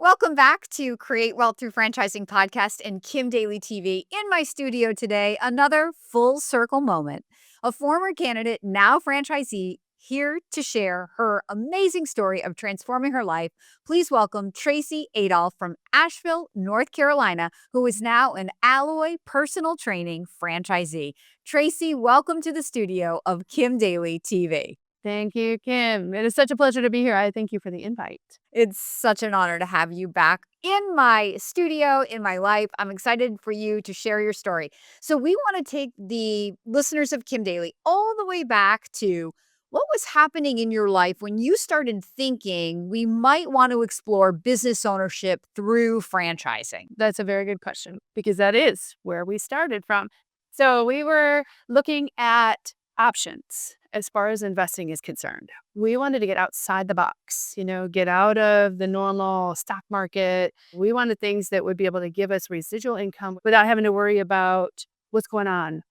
Welcome back to Create Wealth Through Franchising Podcast and Kim Daly TV. In my studio today, another full circle moment. A former candidate, now franchisee, here to share her amazing story of transforming her life. Please welcome Tracy Adolf from Asheville, North Carolina, who is now an Alloy personal training franchisee. Tracy, welcome to the studio of Kim Daly TV. Thank you, Kim. It is such a pleasure to be here. I thank you for the invite. It's such an honor to have you back in my studio, in my life. I'm excited for you to share your story. So, we want to take the listeners of Kim Daly all the way back to what was happening in your life when you started thinking we might want to explore business ownership through franchising. That's a very good question because that is where we started from. So we were looking at options as far as investing is concerned. We wanted to get outside the box, get out of the normal stock market. We wanted things that would be able to give us residual income without having to worry about what's going on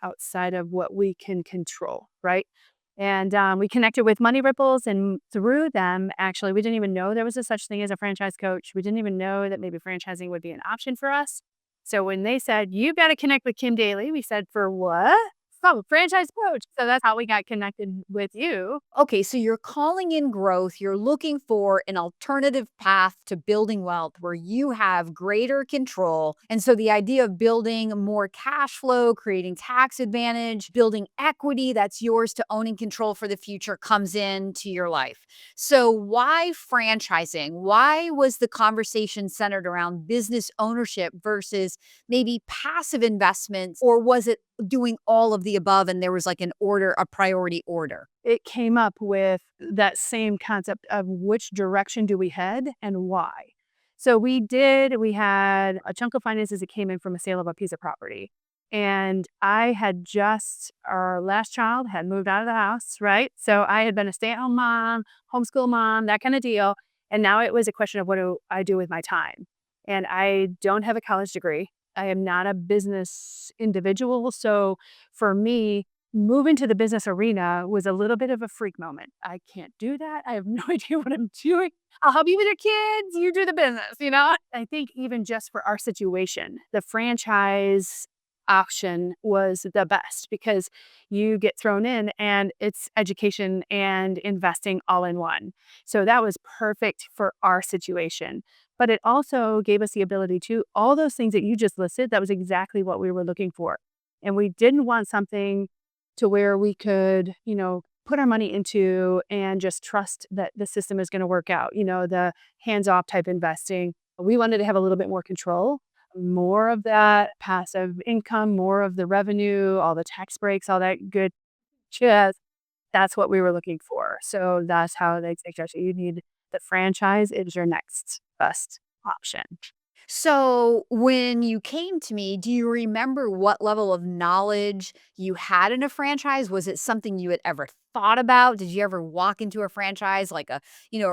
outside of what we can control, right? And we connected with Money Ripples, and through them, actually, we didn't even know there was a such thing as a franchise coach. We didn't even know that maybe franchising would be an option for us. So when they said, "You've got to connect with Kim Daly," we said, "For what?" "Oh, franchise coach." So that's how we got connected with you. Okay, so you're calling in growth. You're looking for an alternative path to building wealth where you have greater control. And so the idea of building more cash flow, creating tax advantage, building equity that's yours to own and control for the future comes into your life. So why franchising? Why was the conversation centered around business ownership versus maybe passive investments? Or was it doing all of the above and there was like an order, a priority order? It came up with that same concept of which direction do we head and why. So we had a chunk of finances that came in from a sale of a piece of property. And our last child had moved out of the house, right? So I had been a stay-at-home mom, homeschool mom, that kind of deal. And now it was a question of what do I do with my time? And I don't have a college degree. I am not a business individual. So for me, moving to the business arena was a little bit of a freak moment. I can't do that. I have no idea what I'm doing. I'll help you with your kids. You do the business. I think even just for our situation, the franchise option was the best because you get thrown in and it's education and investing all in one. So that was perfect for our situation. But it also gave us the ability to, all those things that you just listed, that was exactly what we were looking for. And we didn't want something to where we could, put our money into and just trust that the system is going to work out, the hands-off type investing. We wanted to have a little bit more control, more of that passive income, more of the revenue, all the tax breaks, all that good jazz. That's what we were looking for. So that's how they suggest you need the franchise is your next best option. So, when you came to me, do you remember what level of knowledge you had in a franchise? Was it something you had ever thought about? Did you ever walk into a franchise like a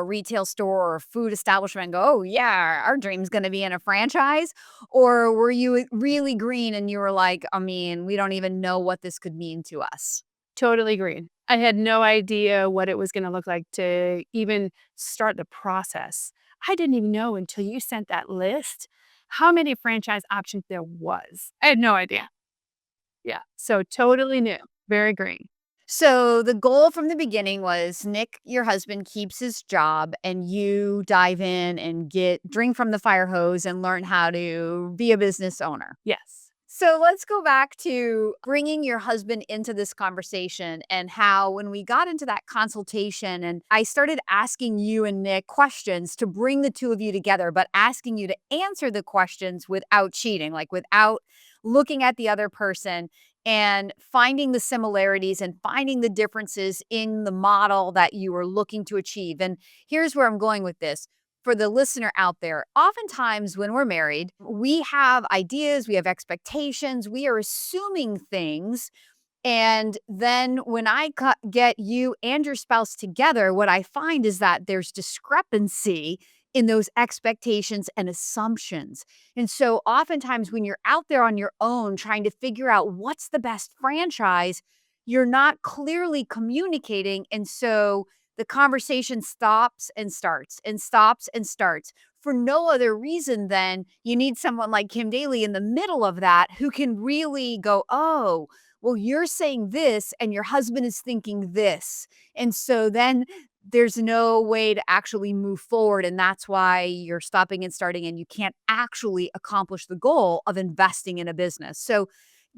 retail store or a food establishment and go, "Oh, yeah, our dream's going to be in a franchise"? Or were you really green and you were like, "I mean, we don't even know what this could mean to us"? Totally green. I had no idea what it was gonna look like to even start the process. I didn't even know until you sent that list how many franchise options there was. I had no idea. Yeah, so totally new, very green. So the goal from the beginning was Nick, your husband, keeps his job and you dive in and drink from the fire hose and learn how to be a business owner. Yes. So let's go back to bringing your husband into this conversation and how, when we got into that consultation, and I started asking you and Nick questions to bring the two of you together, but asking you to answer the questions without cheating, like without looking at the other person and finding the similarities and finding the differences in the model that you were looking to achieve. And here's where I'm going with this for the listener out there. Oftentimes, when we're married, we have ideas, we have expectations, we are assuming things. And then when get you and your spouse together, what I find is that there's discrepancy in those expectations and assumptions. And so oftentimes when you're out there on your own trying to figure out what's the best franchise, you're not clearly communicating. And so the conversation stops and starts and stops and starts for no other reason than you need someone like Kim Daly in the middle of that who can really go, "Oh, well, you're saying this and your husband is thinking this." And so then there's no way to actually move forward, and that's why you're stopping and starting, and you can't actually accomplish the goal of investing in a business. So,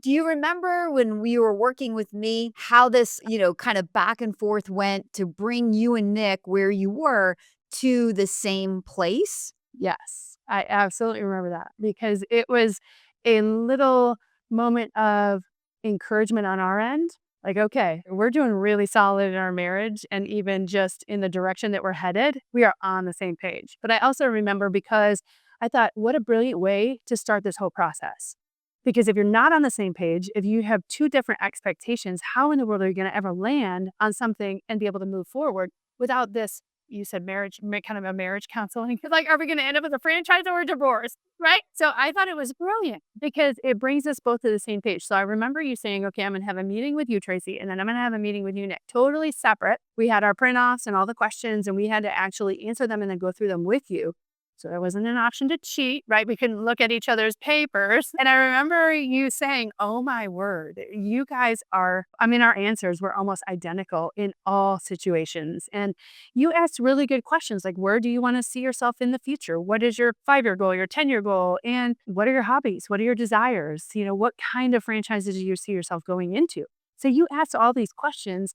do you remember when we were working with me, how this, kind of back and forth went to bring you and Nick where you were to the same place? Yes, I absolutely remember that because it was a little moment of encouragement on our end. Like, okay, we're doing really solid in our marriage and even just in the direction that we're headed, we are on the same page. But I also remember because I thought, what a brilliant way to start this whole process. Because if you're not on the same page, if you have two different expectations, how in the world are you going to ever land on something and be able to move forward without this you said marriage, kind of a marriage counseling. Like, are we going to end up with a franchise or a divorce? Right. So I thought it was brilliant because it brings us both to the same page. So I remember you saying, okay, I'm going to have a meeting with you, Tracy, and then I'm going to have a meeting with you, Nick. Totally separate. We had our print offs and all the questions, and we had to actually answer them and then go through them with you. So there wasn't an option to cheat, right? We couldn't look at each other's papers. And I remember you saying, oh my word, you guys are, I mean, our answers were almost identical in all situations. And you asked really good questions like, where do you want to see yourself in the future? What is your 5-year goal, your 10-year goal? And what are your hobbies? What are your desires? What kind of franchises do you see yourself going into? So you asked all these questions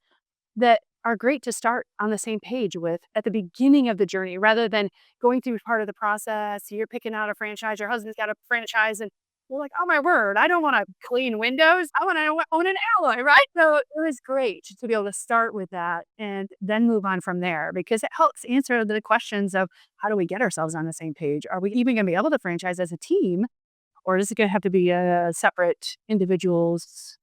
that are great to start on the same page with at the beginning of the journey rather than going through part of the process. You're picking out a franchise, your husband's got a franchise, and you're like, oh my word, I don't want to clean windows. I want to own an alloy, right? So it was great to be able to start with that and then move on from there because it helps answer the questions of how do we get ourselves on the same page? Are we even going to be able to franchise as a team? Or is it going to have to be a separate individuals,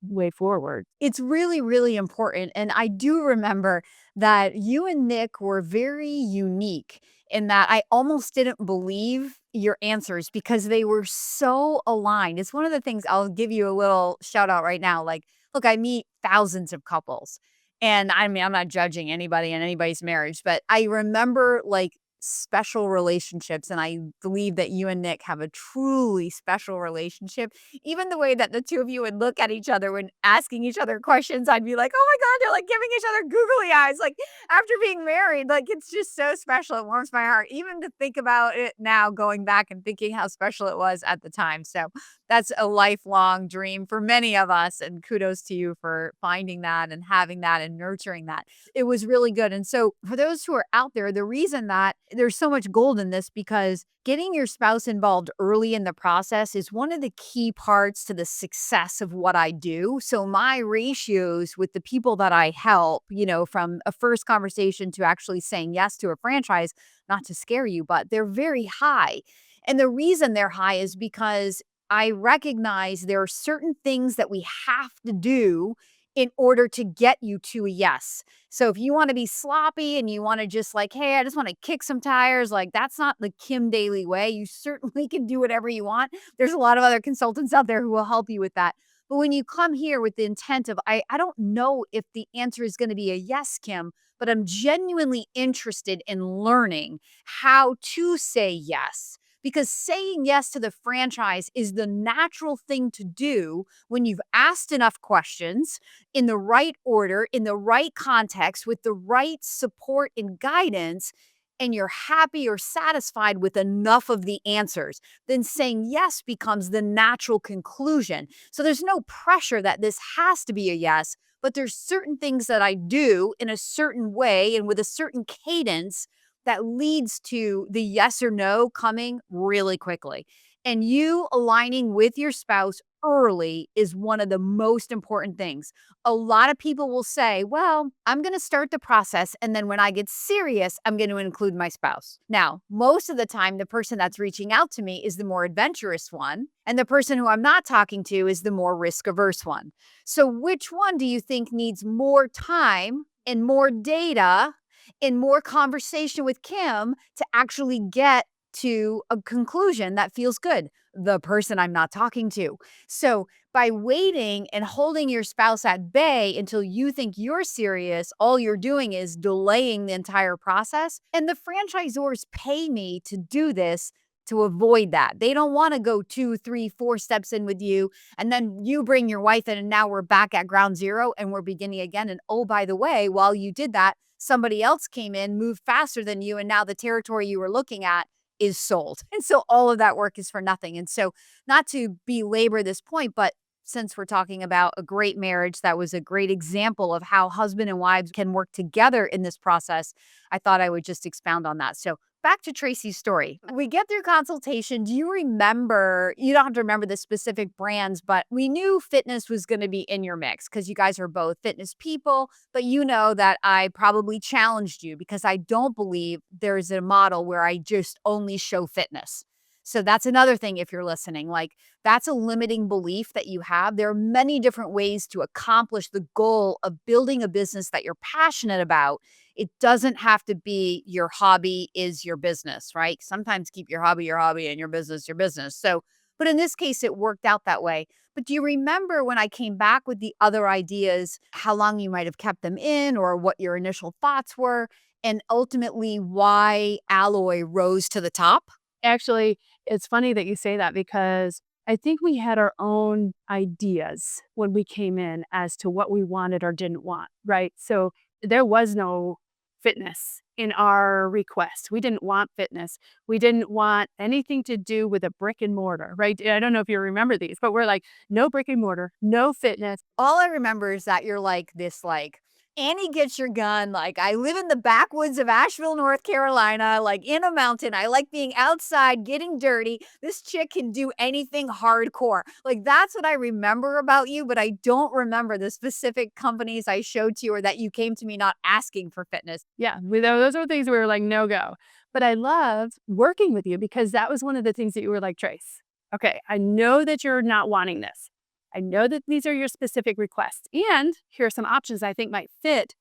way forward? It's really, really important, and I do remember that you and Nick were very unique in that I almost didn't believe your answers because they were so aligned. It's one of the things I'll give you a little shout out right now, like, look, I meet thousands of couples, and I mean, I'm not judging anybody in anybody's marriage, but I remember, like, special relationships, and I believe that you and Nick have a truly special relationship. Even the way that the 2 of you would look at each other when asking each other questions, I'd be like, "Oh my god," they're, like, giving each other googly eyes, like, after being married, like, it's just so special, it warms my heart, even to think about it now, going back and thinking how special it was at the time, so that's a lifelong dream for many of us, and kudos to you for finding that and having that and nurturing that. It was really good, and so for those who are out there, the reason that there's so much gold in this because getting your spouse involved early in the process is one of the key parts to the success of what I do. So my ratios with the people that I help, from a first conversation to actually saying yes to a franchise, not to scare you, but they're very high. And the reason they're high is because I recognize there are certain things that we have to do in order to get you to a yes. So if you wanna be sloppy and you wanna just like, "Hey, I just wanna kick some tires," like, that's not the Kim Daly way. You certainly can do whatever you want. There's a lot of other consultants out there who will help you with that. But when you come here with the intent of, I don't know if the answer is gonna be a yes, Kim, but I'm genuinely interested in learning how to say yes. Because saying yes to the franchise is the natural thing to do when you've asked enough questions in the right order, in the right context, with the right support and guidance, and you're happy or satisfied with enough of the answers, then saying yes becomes the natural conclusion. So there's no pressure that this has to be a yes, but there's certain things that I do in a certain way and with a certain cadence that leads to the yes or no coming really quickly. And you aligning with your spouse early is one of the most important things. A lot of people will say, well, I'm going to start the process. And then when I get serious, I'm going to include my spouse. Now, most of the time, the person that's reaching out to me is the more adventurous one. And the person who I'm not talking to is the more risk averse one. So, which one do you think needs more time and more data and more conversation with Kim to actually get to a conclusion that feels good. The person I'm not talking to. So by waiting and holding your spouse at bay until you think you're serious, all you're doing is delaying the entire process. And the franchisors pay me to do this to avoid that. They don't want to go 2, 3, 4 steps in with you. And then you bring your wife in, and now we're back at ground zero and we're beginning again. And oh, by the way, while you did that, somebody else came in, moved faster than you. And now the territory you were looking at is sold. And so all of that work is for nothing. And so, not to belabor this point, but since we're talking about a great marriage that was a great example of how husband and wives can work together in this process, I thought I would just expound on that. So, back to Tracy's story. We get through consultation. Do you remember? You don't have to remember the specific brands, but we knew fitness was going to be in your mix because you guys are both fitness people. But you know that I probably challenged you because I don't believe there's a model where I just only show fitness. So that's another thing if you're listening. Like, that's a limiting belief that you have. There are many different ways to accomplish the goal of building a business that you're passionate about. It doesn't have to be your hobby is your business, right? Sometimes keep your hobby, and your business your business. So, but in this case, it worked out that way. But do you remember when I came back with the other ideas, how long you might have kept them in or what your initial thoughts were, and ultimately why Alloy rose to the top? Actually, it's funny that you say that because I think we had our own ideas when we came in as to what we wanted or didn't want, right? So there was no fitness in our request. We didn't want fitness. We didn't want anything to do with a brick and mortar, right? I don't know if you remember these, but we're like, no brick and mortar, no fitness. All I remember is that you're like this, like, Annie gets your gun. Like, I live in the backwoods of Asheville, North Carolina, like in a mountain. I like being outside, getting dirty. This chick can do anything hardcore. Like, that's what I remember about you, but I don't remember the specific companies I showed to you or that you came to me not asking for fitness. Yeah, those are things we were like, no go. But I loved working with you because that was one of the things that you were like, Trace, okay, I know that you're not wanting this. I know that these are your specific requests. And here are some options I think might fit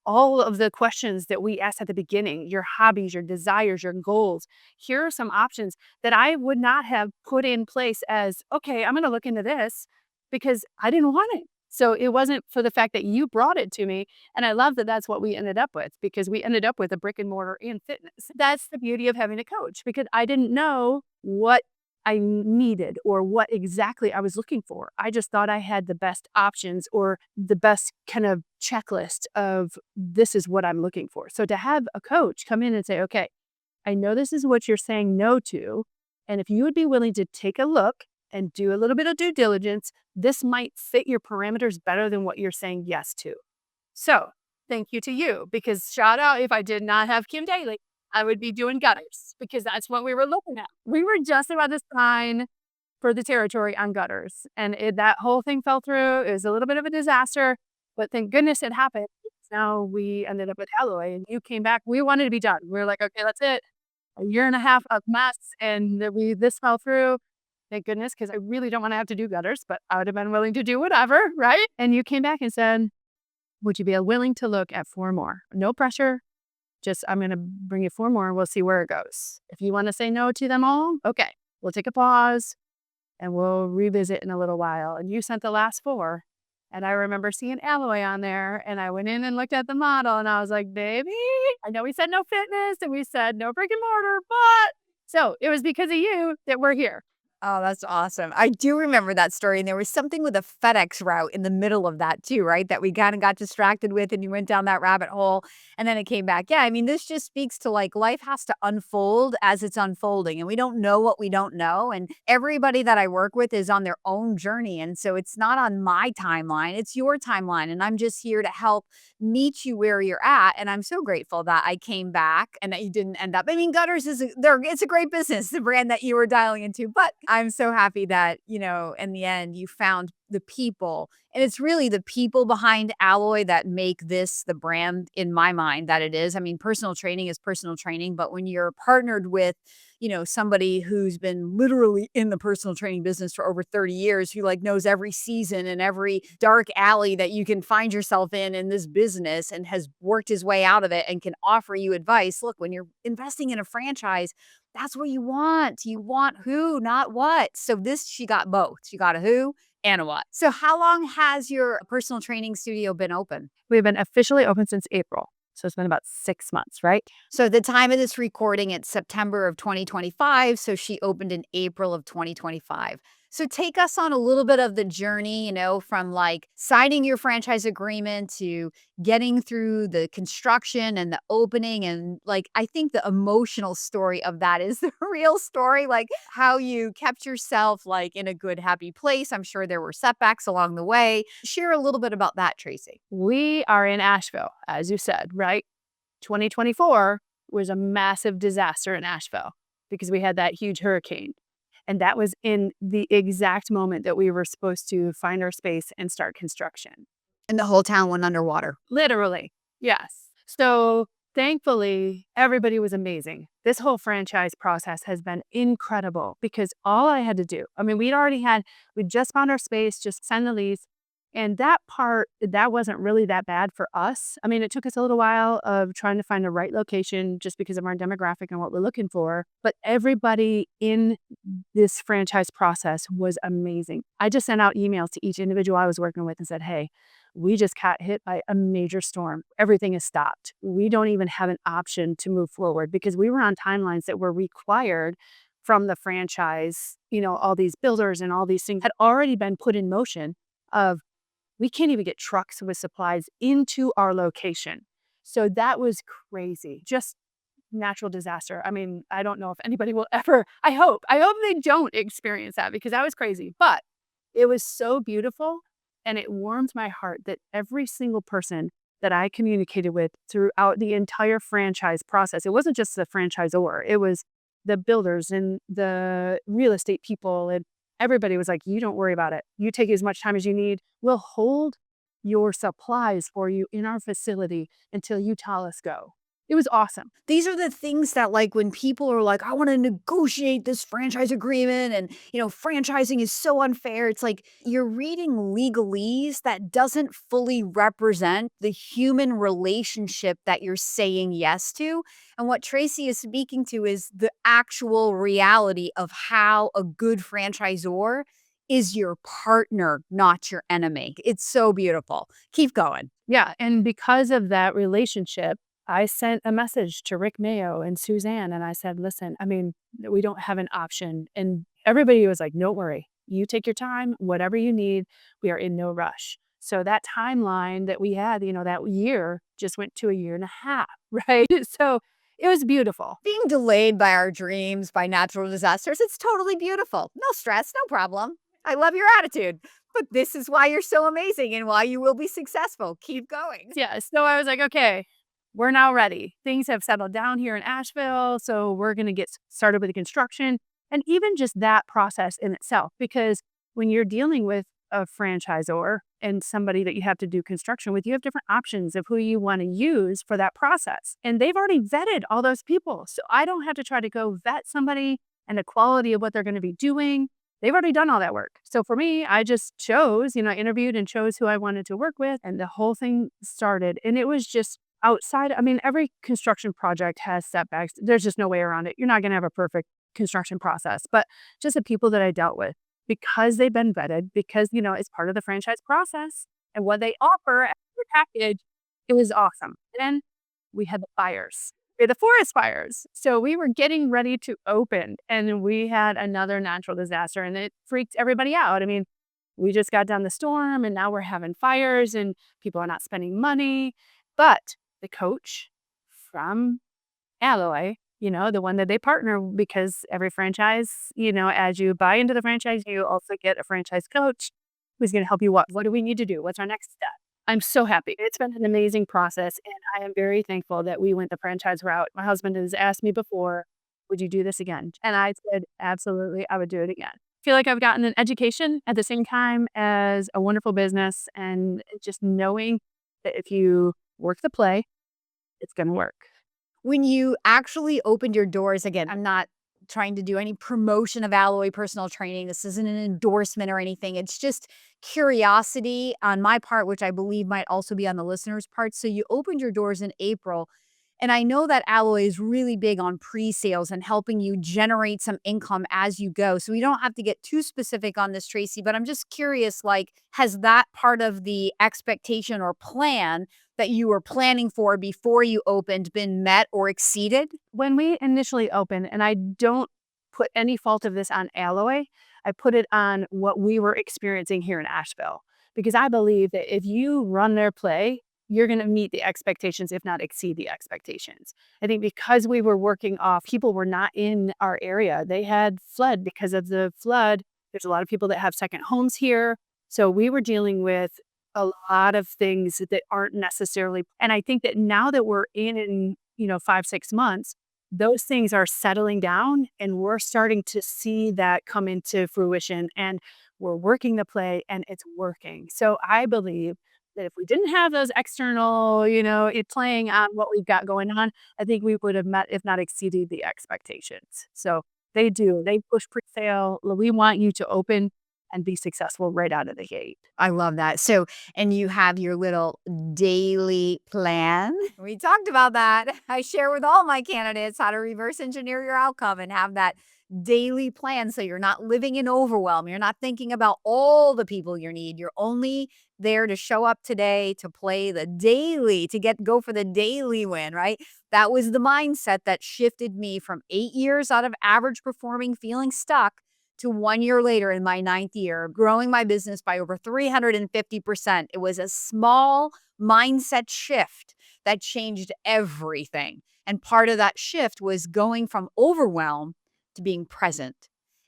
all of the questions that we asked at the beginning, your hobbies, your desires, your goals. Here are some options that I would not have put in place as, okay, I'm going to look into this because I didn't want it. So it wasn't for the fact that you brought it to me. And I love that that's what we ended up with because we ended up with a brick and mortar and fitness. That's the beauty of having a coach because I didn't know what I needed or what exactly I was looking for. I just thought I had the best options or the best kind of checklist of this is what I'm looking for. So to have a coach come in and say, okay, I know this is what you're saying no to. And if you would be willing to take a look and do a little bit of due diligence, this might fit your parameters better than what you're saying yes to. So thank you to you because shout out if I did not have Kim Daly, I would be doing gutters because that's what we were looking at. We were just about to sign for the territory on gutters. And that whole thing fell through. It was a little bit of a disaster, but thank goodness it happened. Now we ended up with Alloy and you came back. We wanted to be done. We were like, okay, that's it. A year and a half of mess and this fell through. Thank goodness, because I really don't want to have to do gutters, but I would have been willing to do whatever, right? And you came back and said, would you be willing to look at 4 more? No pressure. Just, I'm going to bring you 4 more and we'll see where it goes. If you want to say no to them all, okay, we'll take a pause and we'll revisit in a little while. And you sent the last 4. And I remember seeing Alloy on there and I went in and looked at the model and I was like, baby, I know we said no fitness and we said no brick and mortar, but so it was because of you that we're here. Oh, that's awesome. I do remember that story, and there was something with a FedEx route in the middle of that too, right? That we kinda got distracted with, and you went down that rabbit hole, and then it came back. Yeah, I mean, this just speaks to, like, life has to unfold as it's unfolding, and we don't know what we don't know, and everybody that I work with is on their own journey, and so it's not on my timeline, it's your timeline, and I'm just here to help meet you where you're at, and I'm so grateful that I came back and that you didn't end up. I mean, Gutters is it's a great business, the brand that you were dialing into, but I'm so happy that, in the end, you found the people, and it's really the people behind Alloy that make this the brand in my mind that it is. I mean, personal training is personal training, but when you're partnered with, somebody who's been literally in the personal training business for over 30 years, who like knows every season and every dark alley that you can find yourself in this business and has worked his way out of it and can offer you advice. Look, when you're investing in a franchise, That's what you want. You want who, not what. So this, she got both. She got a who and a what. So how long has your personal training studio been open? We've been officially open since April. So it's been about 6 months, right? So the time of this recording, it's September of 2025. So she opened in April of 2025. So take us on a little bit of the journey, from like signing your franchise agreement to getting through the construction and the opening. And like, I think the emotional story of that is the real story, like how you kept yourself like in a good, happy place. I'm sure there were setbacks along the way. Share a little bit about that, Tracy. We are in Asheville, as you said, right? 2024 was a massive disaster in Asheville because we had that huge hurricane. And that was in the exact moment that we were supposed to find our space and start construction. And the whole town went underwater. Literally, yes. So thankfully, everybody was amazing. This whole franchise process has been incredible because all I had to do, I mean, we just found our space, just signed the lease. And that part, that wasn't really that bad for us. I mean, it took us a little while of trying to find the right location just because of our demographic and what we're looking for. But everybody in this franchise process was amazing. I just sent out emails to each individual I was working with and said, hey, we just got hit by a major storm. Everything is stopped. We don't even have an option to move forward because we were on timelines that were required from the franchise. All these builders and all these things had already been put in motion of we can't even get trucks with supplies into our location. So that was crazy. Just natural disaster. I mean, I don't know if anybody will ever, I hope they don't experience that because that was crazy. But it was so beautiful and it warmed my heart that every single person that I communicated with throughout the entire franchise process, it wasn't just the franchisor, it was the builders and the real estate people and everybody was like, you don't worry about it. You take as much time as you need. We'll hold your supplies for you in our facility until you tell us go. It was awesome. These are the things that, like, when people are like, I want to negotiate this franchise agreement and, franchising is so unfair. It's like you're reading legalese that doesn't fully represent the human relationship that you're saying yes to. And what Tracy is speaking to is the actual reality of how a good franchisor is your partner, not your enemy. It's so beautiful. Keep going. Yeah. And because of that relationship, I sent a message to Rick Mayo and Suzanne and I said, listen, I mean, we don't have an option. And everybody was like, don't worry. You take your time, whatever you need. We are in no rush. So that timeline that we had, that year just went to a year and a half, right? So it was beautiful. Being delayed by our dreams, by natural disasters, it's totally beautiful. No stress, no problem. I love your attitude. But this is why you're so amazing and why you will be successful. Keep going. Yeah. So I was like, okay, we're now ready. Things have settled down here in Asheville. So we're going to get started with the construction and even just that process in itself. Because when you're dealing with a franchisor and somebody that you have to do construction with, you have different options of who you want to use for that process. And they've already vetted all those people. So I don't have to try to go vet somebody and the quality of what they're going to be doing. They've already done all that work. So for me, I just chose, I interviewed and chose who I wanted to work with. And the whole thing started. And it was just outside. I mean, every construction project has setbacks. There's just no way around it. You're not going to have a perfect construction process. But just the people that I dealt with, because they've been vetted, because, it's part of the franchise process and what they offer as a package, it was awesome. Then we had the fires. We had the forest fires. So we were getting ready to open and we had another natural disaster and it freaked everybody out. I mean, we just got done the storm and now we're having fires and people are not spending money. But the coach from Alloy, the one that they partner because every franchise, as you buy into the franchise, you also get a franchise coach who's going to help you. What do we need to do? What's our next step? I'm so happy. It's been an amazing process. And I am very thankful that we went the franchise route. My husband has asked me before, would you do this again? And I said, absolutely, I would do it again. I feel like I've gotten an education at the same time as a wonderful business and just knowing that if you work the play, it's going to work. When you actually opened your doors, again, I'm not trying to do any promotion of Alloy personal training. This isn't an endorsement or anything. It's just curiosity on my part, which I believe might also be on the listener's part. So you opened your doors in April. And I know that Alloy is really big on pre-sales and helping you generate some income as you go. So we don't have to get too specific on this, Tracy, but I'm just curious, like, has that part of the expectation or plan that you were planning for before you opened been met or exceeded? When we initially opened, and I don't put any fault of this on Alloy, I put it on what we were experiencing here in Asheville. Because I believe that if you run their play, you're going to meet the expectations, if not exceed the expectations. I think because we were working off, people were not in our area. They had fled because of the flood. There's a lot of people that have second homes here. So we were dealing with a lot of things that aren't necessarily. And I think that now that we're in 5, 6 months, those things are settling down and we're starting to see that come into fruition and we're working the play and it's working. So I believe that if we didn't have those external, it playing on what we've got going on, I think we would have met, if not exceeded the expectations. So they do. They push pre-sale. We want you to open and be successful right out of the gate. I love that. So, and you have your little daily plan. We talked about that. I share with all my candidates how to reverse engineer your outcome and have that daily plan so you're not living in overwhelm. You're not thinking about all the people you need. You're only there to show up today, to play the daily, to go for the daily win, right? That was the mindset that shifted me from 8 years out of average performing, feeling stuck, to 1 year later in my ninth year, growing my business by over 350%. It was a small mindset shift that changed everything. And part of that shift was going from overwhelm to being present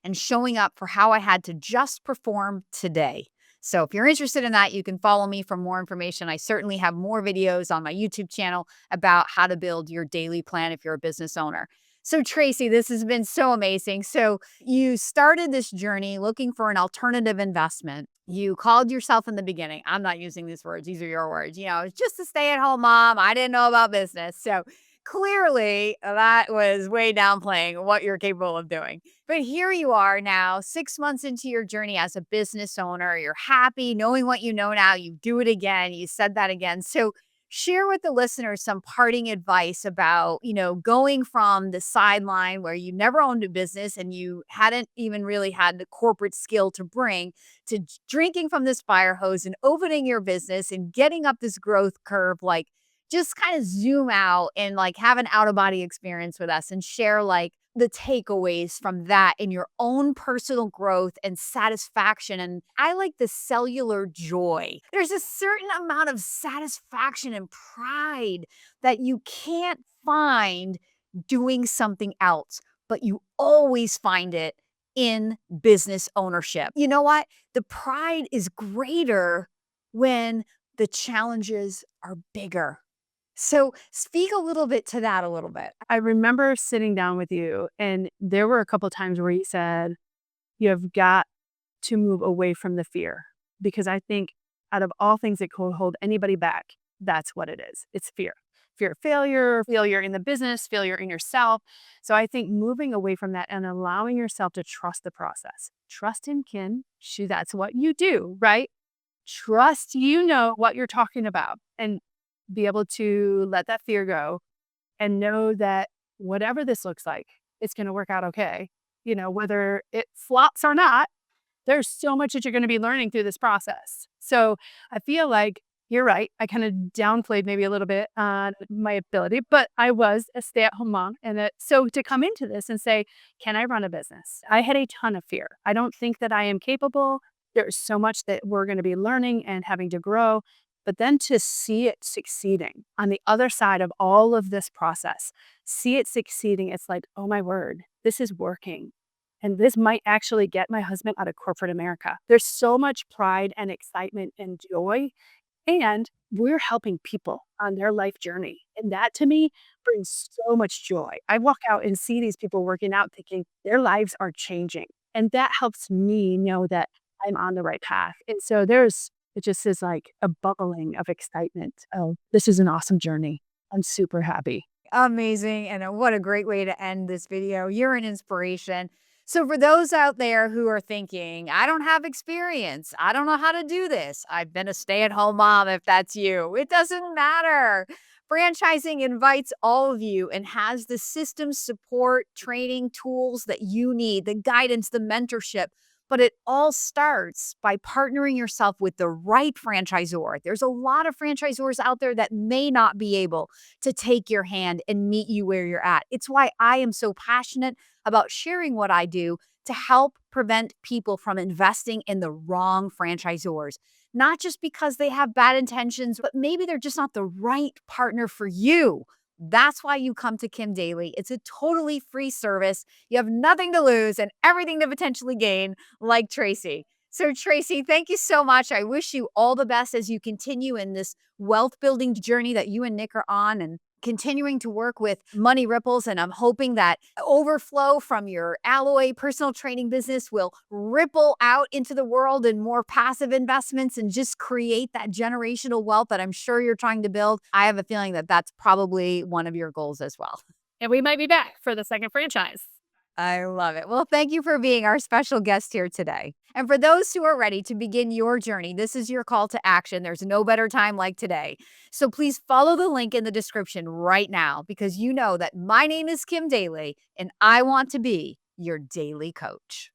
and showing up for how I had to just perform today. So if you're interested in that, you can follow me for more information. I certainly have more videos on my YouTube channel about how to build your daily plan if you're a business owner. So Tracy, this has been so amazing. So you started this journey looking for an alternative investment. You called yourself in the beginning. I'm not using these words. These are your words. It's just a stay-at-home mom. I didn't know about business. So clearly that was way downplaying what you're capable of doing. But here you are now, 6 months into your journey as a business owner. You're happy knowing what you know now. You do it again. You said that again. So share with the listeners some parting advice about, going from the sideline where you never owned a business and you hadn't even really had the corporate skill to bring to drinking from this fire hose and opening your business and getting up this growth curve. Like, just kind of zoom out and like have an out of body experience with us and share like the takeaways from that in your own personal growth and satisfaction. And I like the cellular joy. There's a certain amount of satisfaction and pride that you can't find doing something else, but you always find it in business ownership. You know what? The pride is greater when the challenges are bigger. So speak a little bit to that a little bit. I remember sitting down with you, and there were a couple times where you said, you have got to move away from the fear. Because I think out of all things that could hold anybody back, that's what it is. It's fear. Fear of failure, failure in the business, failure in yourself. So I think moving away from that and allowing yourself to trust the process. Trust in Kin. That's what you do, right? Trust what you're talking about and be able to let that fear go and know that whatever this looks like, it's going to work out okay. Whether it flops or not, there's so much that you're going to be learning through this process. So I feel like you're right. I kind of downplayed maybe a little bit on my ability, but I was a stay-at-home mom. And so to come into this and say, can I run a business? I had a ton of fear. I don't think that I am capable. There's so much that we're going to be learning and having to grow. But then to see it succeeding on the other side of all of this process, see it succeeding, it's like, oh my word, this is working. And this might actually get my husband out of corporate America. There's so much pride and excitement and joy. And we're helping people on their life journey. And that to me brings so much joy. I walk out and see these people working out thinking their lives are changing. And that helps me know that I'm on the right path. And so it just is like a bubbling of excitement. Oh, this is an awesome journey. I'm super happy. Amazing. And what a great way to end this video. You're an inspiration. So for those out there who are thinking, I don't have experience, I don't know how to do this. I've been a stay-at-home mom if that's you. It doesn't matter. Franchising invites all of you and has the system, support, training, tools that you need, the guidance, the mentorship. But it all starts by partnering yourself with the right franchisor. There's a lot of franchisors out there that may not be able to take your hand and meet you where you're at. It's why I am so passionate about sharing what I do to help prevent people from investing in the wrong franchisors. Not just because they have bad intentions, but maybe they're just not the right partner for you. That's why you come to Kim Daly. It's a totally free service. You have nothing to lose and everything to potentially gain, like Tracy. So, Tracy, thank you so much. I wish you all the best as you continue in this wealth building journey that you and Nick are on and continuing to work with Money Ripples. And I'm hoping that overflow from your alloy personal training business will ripple out into the world and more passive investments and just create that generational wealth that I'm sure you're trying to build. I have a feeling that that's probably one of your goals as well. And we might be back for the second franchise. I love it. Well, thank you for being our special guest here today. And for those who are ready to begin your journey, this is your call to action. There's no better time like today. So please follow the link in the description right now because you know that my name is Kim Daly and I want to be your daily coach.